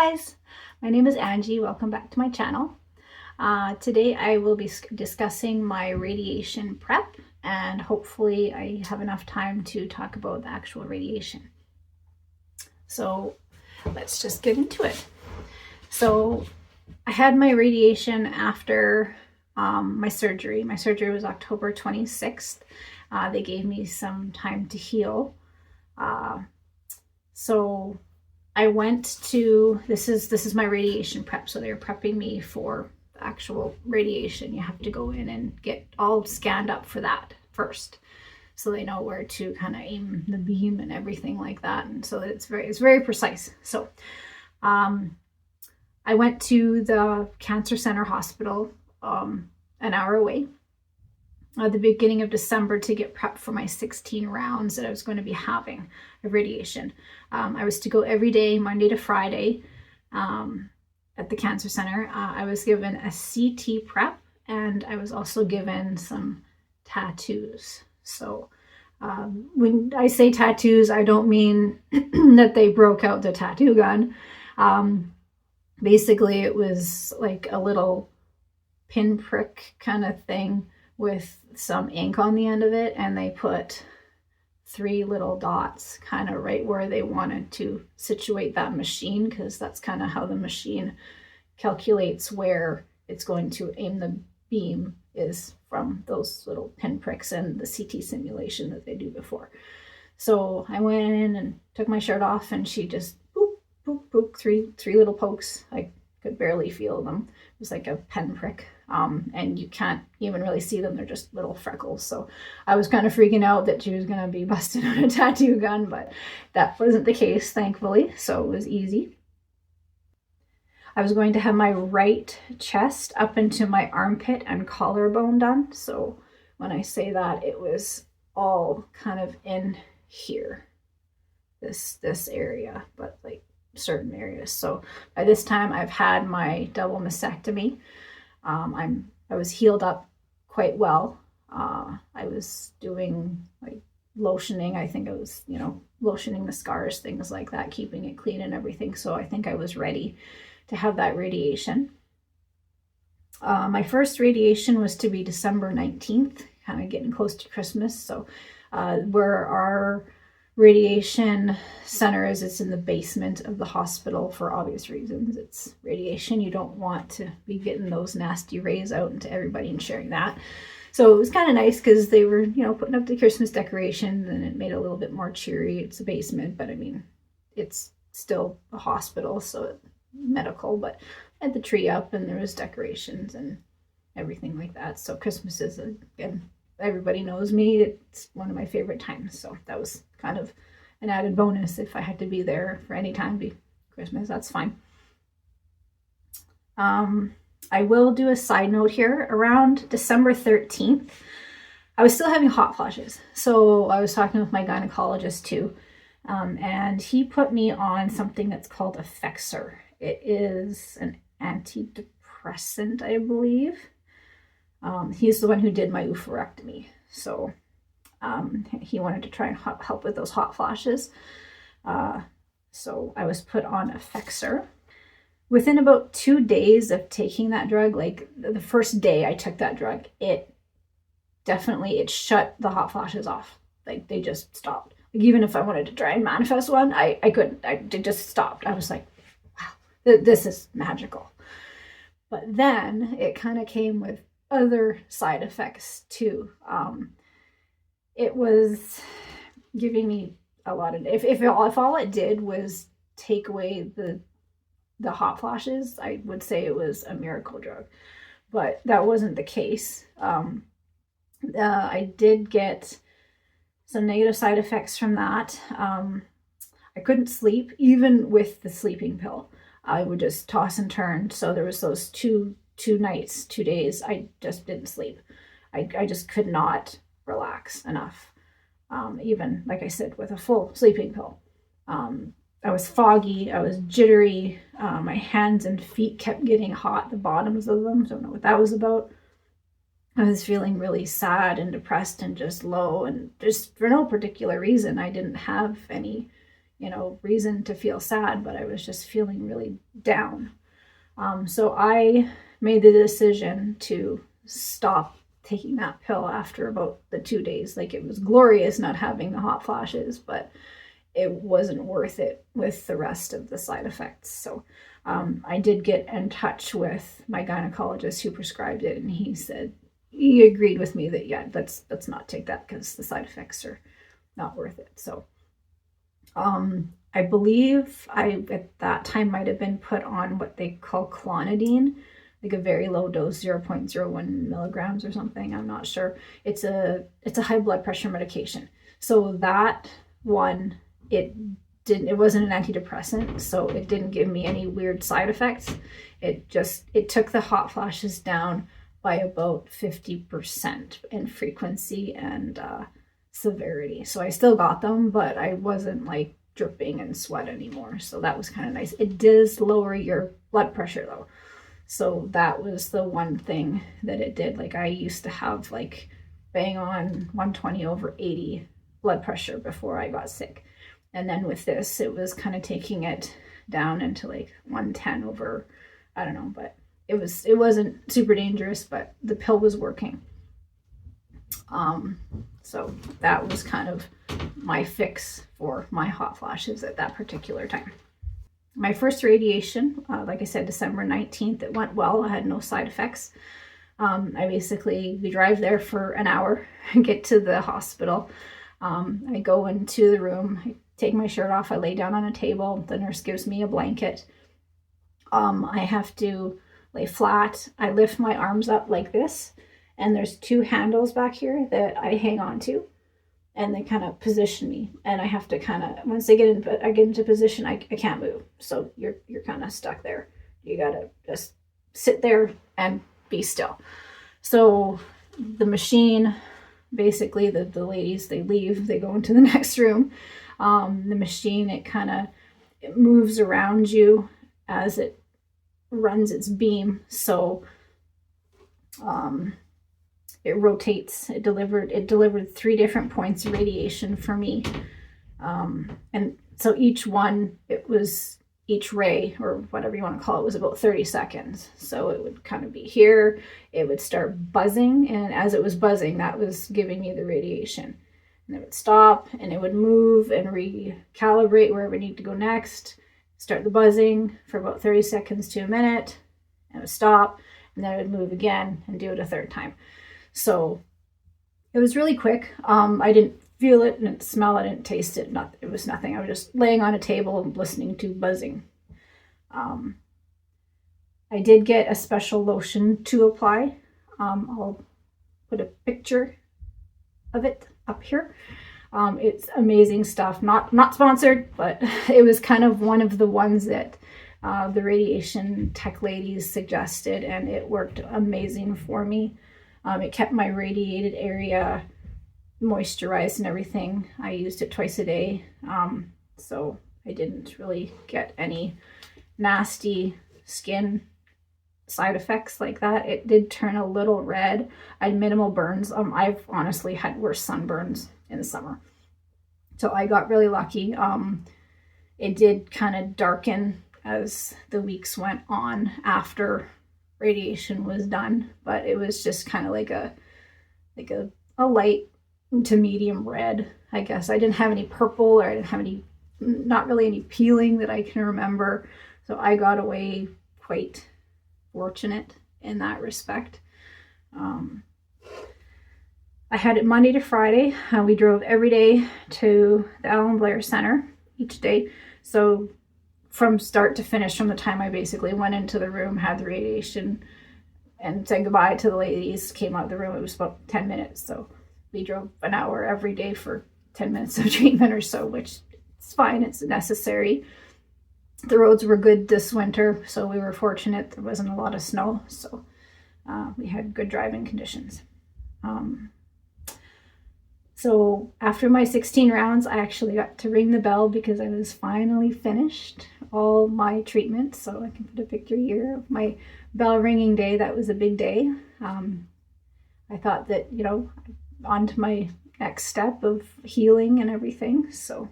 guys, my name is Angie. Welcome back to my channel. Today I will be discussing my radiation prep, and hopefully I have enough time to talk about the actual radiation. So let's just get into it. So I had my radiation after my surgery. My surgery was October 26th. They gave me some time to heal. So I went to, this is my radiation prep. So they're prepping me for the actual radiation. You have to go in and get all scanned up for that first, so they know where to kind of aim the beam and everything like that. And so that it's very precise. So I went to the Cancer Center Hospital an hour away at the beginning of December to get prepped for my 16 rounds that I was going to be having of radiation. I was to go every day, Monday to Friday, at the Cancer Center. I was given a CT prep, and I was also given some tattoos. So when I say tattoos, I don't mean that they broke out the tattoo gun. Basically, it was like a little pinprick kind of thing with some ink on the end of it, and they put 3 little dots kind of right where they wanted to situate that machine, because that's kind of how the machine calculates where it's going to aim the beam, is from those little pinpricks and the CT simulation that they do before. So I went in and took my shirt off, and she just boop, boop, boop, three little pokes. I could barely feel them. It was like a pinprick. And you can't even really see them. They're just little freckles. So I was kind of freaking out that she was going to be busted on a tattoo gun, but that wasn't the case, thankfully. So it was easy. I was going to have my right chest up into my armpit and collarbone done. So when I say that, it was all kind of in here, this area, but like certain areas. So by this time I've had my double mastectomy. I was healed up quite well. I was doing like lotioning. I think I was, lotioning the scars, things like that, keeping it clean and everything. So I think I was ready to have that radiation. My first radiation was to be December 19th, kind of getting close to Christmas. So where our radiation center is, it's in the basement of the hospital for obvious reasons. It's radiation. You don't want to be getting those nasty rays out into everybody and sharing that. So it was kind of nice because they were, putting up the Christmas decorations, and it made it a little bit more cheery. It's a basement, but I mean, it's still a hospital, so medical, but I had the tree up and there was decorations and everything like that. So Christmas is, again, everybody knows me, it's one of my favorite times. So that was kind of an added bonus. If I had to be there for any time be Christmas, that's fine. I will do a side note here. Around December 13th, I was still having hot flashes. So I was talking with my gynecologist too. And he put me on something that's called Effexor. It is an antidepressant, I believe. He's the one who did my oophorectomy. So he wanted to try and help with those hot flashes. So I was put on Effexor. Within about 2 days of taking that drug, like the first day I took that drug, it shut the hot flashes off. Like they just stopped. Like even if I wanted to try and manifest one, I couldn't. It just stopped. I was like, wow, this is magical. But then it kind of came with other side effects too. It was giving me a lot of, if all it did was take away the hot flashes, I would say it was a miracle drug, but that wasn't the case. I did get some negative side effects from that. I couldn't sleep, even with the sleeping pill. I would just toss and turn. So there was those two nights, 2 days, I just didn't sleep. I just could not relax enough. Even, like I said, with a full sleeping pill. I was foggy, I was jittery, my hands and feet kept getting hot, the bottoms of them, don't know what that was about. I was feeling really sad and depressed and just low, and just for no particular reason. I didn't have any, reason to feel sad, but I was just feeling really down. So I made the decision to stop taking that pill after about the 2 days. Like, it was glorious not having the hot flashes, but it wasn't worth it with the rest of the side effects. So I did get in touch with my gynecologist who prescribed it, and he agreed with me that, yeah, let's not take that because the side effects are not worth it. So I believe I at that time might have been put on what they call clonidine, like a very low dose, 0.01 milligrams or something. I'm not sure. It's a high blood pressure medication. So that one, it wasn't an antidepressant, so it didn't give me any weird side effects. It took the hot flashes down by about 50% in frequency and severity. So I still got them, but I wasn't like dripping in sweat anymore. So that was kind of nice. It does lower your blood pressure though. So that was the one thing that it did. Like, I used to have like bang on 120/80 blood pressure before I got sick. And then with this, it was kind of taking it down into like 110/, I don't know, but it wasn't super dangerous, but the pill was working. So that was kind of my fix for my hot flashes at that particular time. My first radiation, like I said, December 19th, it went well. I had no side effects. We drive there for an hour and get to the hospital. I go into the room, I take my shirt off, I lay down on a table. The nurse gives me a blanket. I have to lay flat. I lift my arms up like this, and there's 2 handles back here that I hang on to, and they kind of position me. And I have to kind of, once I get into position, I can't move. So you're kind of stuck there. You gotta just sit there and be still. So the machine, basically the ladies, they leave, they go into the next room. The machine, it moves around you as it runs its beam. So it rotates. It delivered 3 different points of radiation for me. And so each ray, or whatever you want to call it, was about 30 seconds. So it would kind of be here, it would start buzzing, and as it was buzzing, that was giving me the radiation. And it would stop, and it would move and recalibrate wherever it needed to go next, start the buzzing for about 30 seconds to a minute, and it would stop, and then it would move again and do it a 3rd time. So it was really quick. I didn't feel it, didn't smell it, didn't taste it. It was nothing. I was just laying on a table and listening to buzzing. I did get a special lotion to apply. I'll put a picture of it up here. It's amazing stuff. Not sponsored, but it was kind of one of the ones that the radiation tech ladies suggested, and it worked amazing for me. It kept my radiated area moisturized and everything. I used it twice a day, so I didn't really get any nasty skin side effects like that. It did turn a little red. I had minimal burns. I've honestly had worse sunburns in the summer, so I got really lucky. It did kind of darken as the weeks went on after radiation was done, but it was just kind of like a light to medium red, I guess. I didn't have any purple, or I didn't have not really any peeling that I can remember. So I got away quite fortunate in that respect. I had it Monday to Friday. We drove every day to the Alan Blair Center each day. So from start to finish, from the time I basically went into the room, had the radiation, and said goodbye to the ladies, came out of the room, it was about 10 minutes. So we drove an hour every day for 10 minutes of treatment or so, which is fine. It's necessary. The roads were good this winter, so we were fortunate. There wasn't a lot of snow, so we had good driving conditions. So after my 16 rounds, I actually got to ring the bell because I was finally finished all my treatment. So I can put a picture here of my bell ringing day. That was a big day. I thought that, on to my next step of healing and everything. So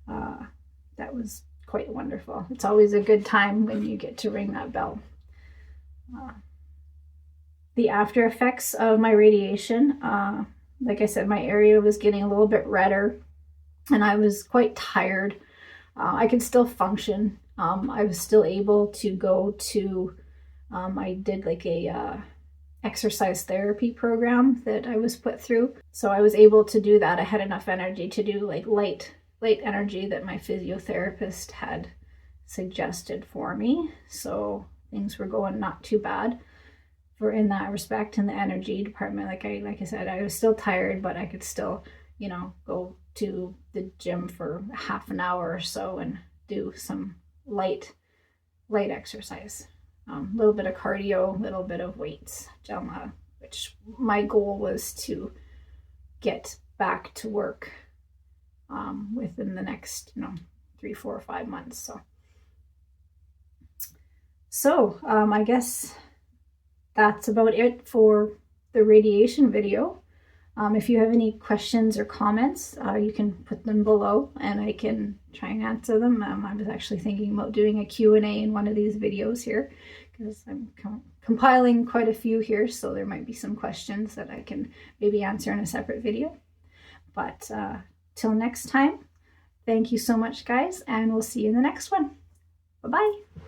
That was quite wonderful. It's always a good time when you get to ring that bell. The after effects of my radiation, like I said, my area was getting a little bit redder and I was quite tired. I could still function. I was still able to go to, I did like a exercise therapy program that I was put through. So I was able to do that. I had enough energy to do like light energy that my physiotherapist had suggested for me. So things were going not too bad for in that respect in the energy department. Like I said, I was still tired, but I could still, you know, go to the gym for half an hour or so and do some light exercise. A little bit of cardio, a little bit of weights, which my goal was to get back to work within the next, 3, 4, 5 months. So I guess that's about it for the radiation video. If you have any questions or comments, you can put them below and I can try and answer them. I was actually thinking about doing a Q&A in one of these videos here because I'm compiling quite a few here, so there might be some questions that I can maybe answer in a separate video. But till next time, thank you so much, guys, and we'll see you in the next one. Bye-bye.